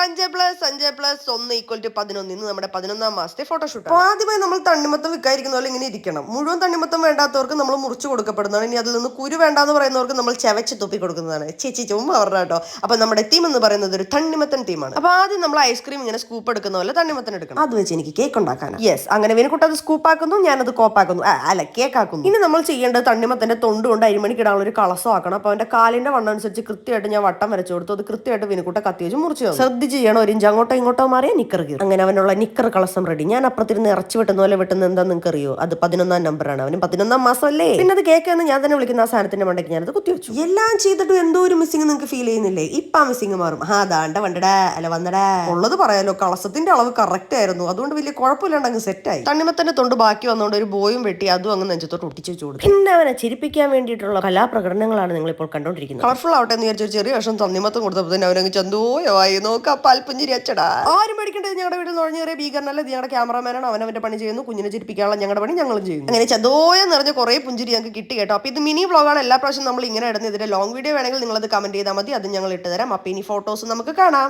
5+5+1 ഇന്ന് നമ്മുടെ 11ാം മാസത്തെ ഫോട്ടോഷൂട്ട്. അപ്പോൾ ആദ്യമായി നമ്മൾ തണ്ണിമത്തം വിൽക്കാതിരിക്കുന്ന പോലെ ഇങ്ങനെ ഇരിക്കണം. മുഴുവൻ തണ്ണിമത്തം വേണ്ടാത്തവർക്ക് നമ്മൾ മുറിച്ച് കൊടുക്കപ്പെടുന്നതാണ്. ഇനി അതിൽ നിന്ന് കുരു വേണ്ടാന്ന് പറയുന്നവർക്ക് നമ്മൾ ചവച്ച് തുപ്പി കൊടുക്കുന്നതാണ്. ചേച്ചി ചുമ്മാ പറഞ്ഞ കേട്ടോ. അപ്പൊ നമ്മുടെ തീം എന്ന് പറയുന്നത് ഒരു തണ്ണിമത്തൻ തീമാണ്. അപ്പൊ ആദ്യം നമ്മൾ ഐസ്ക്രീം ഇങ്ങനെ സ്കൂപ്പ് എടുക്കുന്ന പോലെ തണ്ണിമത്തൻ എടുക്കണം. അത് വെച്ച് എനിക്ക് കേക്ക് ഉണ്ടാക്കാനാണ്. യെസ്, അങ്ങനെ വിനുക്കുട്ട അത് സ്കൂപ്പ് ആക്കുന്നു, ഞാനത് കോപ്പാക്കുന്നു, അല്ല കേക്ക് ആക്കുന്നു. ഇനി നമ്മൾ ചെയ്യേണ്ടത് തണ്ണിമത്തന്റെ തൊണ്ട് കൊണ്ട് അരിമണിക്കിടാനുള്ള ഒരു കളസം ആക്കണം. അപ്പൊ അവന്റെ കാലിന്റെ വണ്ണം അനുസരിച്ച് കൃത്യമായിട്ട് ഞാൻ വട്ടം വരച്ചു കൊടുത്തു. അത് കൃത്യമായിട്ട് വിനുക്കുട്ട കത്തി വെച്ച് മുറിച്ചു. ശ്രദ്ധിച്ച് ചെയ്യണം, ഒരു ഇഞ്ച് അങ്ങോട്ടോ ഇങ്ങോട്ടോ മാറിയ നിക്കർ കീറും. അങ്ങനെ അവനുള്ള നിക്കർ കളസം റെഡി. ഞാൻ അപ്പുറത്തിരുന്ന് ഇറച്ചി വെട്ടുന്ന പോലെ വെട്ടുന്ന എന്താ നിങ്ങൾക്ക് അറിയോ? അത് 11ാം നമ്പറാണ്. അവന് 11ാം മാസം അല്ലേ. പിന്നെ അത് കേക്ക് എന്ന് ഞാൻ തന്നെ വിളിക്കുന്ന ആ സാധനത്തിന്റെ മണ്ടയ്ക്ക് ഞാനത് കുത്തിവെച്ചു. എല്ലാം ചെയ്തിട്ടും എന്തോ ഒരു മിസ്സിംഗ് നിങ്ങൾക്ക് ഫീൽ ചെയ്യുന്നില്ലേ? ഇപ്പൊ ആ മിസ്സിംഗ് മാറും. ദാണ്ട വണ്ടടാ അല്ല വന്നടാ ഉള്ളത് പറയാലോ. കളസത്തിന്റെ അളവ് കറക്റ്റ് ആയിരുന്നു, അതുകൊണ്ട് വലിയ കുഴപ്പമില്ലാണ്ട് അങ്ങ് സെറ്റായി. തണ്ണിമത്തന്റെ തൊണ്ട് ബാക്കി വന്നുകൊണ്ട് ഒരു ബോയും വെട്ടി അതും അങ്ങ് നെഞ്ചത്തോട്ട് ഒട്ടിച്ചു വെച്ചു കൊടുത്തു. പിന്നെ അവനെ ചിരിപ്പിക്കാൻ വേണ്ടിയിട്ടുള്ള കലാപ്രകടനങ്ങളാണ് നിങ്ങൾ ഇപ്പോൾ കണ്ടുകൊണ്ടിരിക്കുന്നത്. കളർഫുൾ ആവട്ടെ എന്ന് വിചാരിച്ച ഒരു ചെറിയ വർഷം തണ്ണിമത്തം കൊടുത്തപ്പോൾ തന്നെ അവനങ്ങ് ചന്തോയമായി. നോക്ക പാൽപ്പുഞ്ചിരി അച്ചടാ. ആരും മേടിക്കേണ്ടത് ഞങ്ങളുടെ വീട്ടിൽ നുഴഞ്ഞു കയറിയ ഭീകരനല്ല. ഇത് ഞങ്ങളുടെ ക്യാമറമാനാണ്. അവനവന്റെ പണി ചെയ്യുന്നു. കുഞ്ഞിനെ ചിരിപ്പിക്കാനുള്ള ഞങ്ങളുടെ പണി ഞങ്ങളും ചെയ്യുന്നു. അങ്ങനെ ചന്തോയം നിറഞ്ഞ കുറെ പുഞ്ചിരി ഞങ്ങൾക്ക് കിട്ടി കേട്ടോ. അപ്പൊ ഇത് മിനി വ്ളോഗാണ്. എല്ലാ പ്രാവശ്യം നമ്മൾ ഇങ്ങനെ ഇടുന്നത്. ഇതിന്റെ ലോങ് വീഡിയോ വേണമെങ്കിൽ നിങ്ങളത് കമന്റ് ചെയ്താൽ മതി. അത് ഞങ്ങൾ ഇട്ടുതരാം. അപ്പൊ ഇനി ഫോട്ടോസ് നമുക്ക് കാണാം.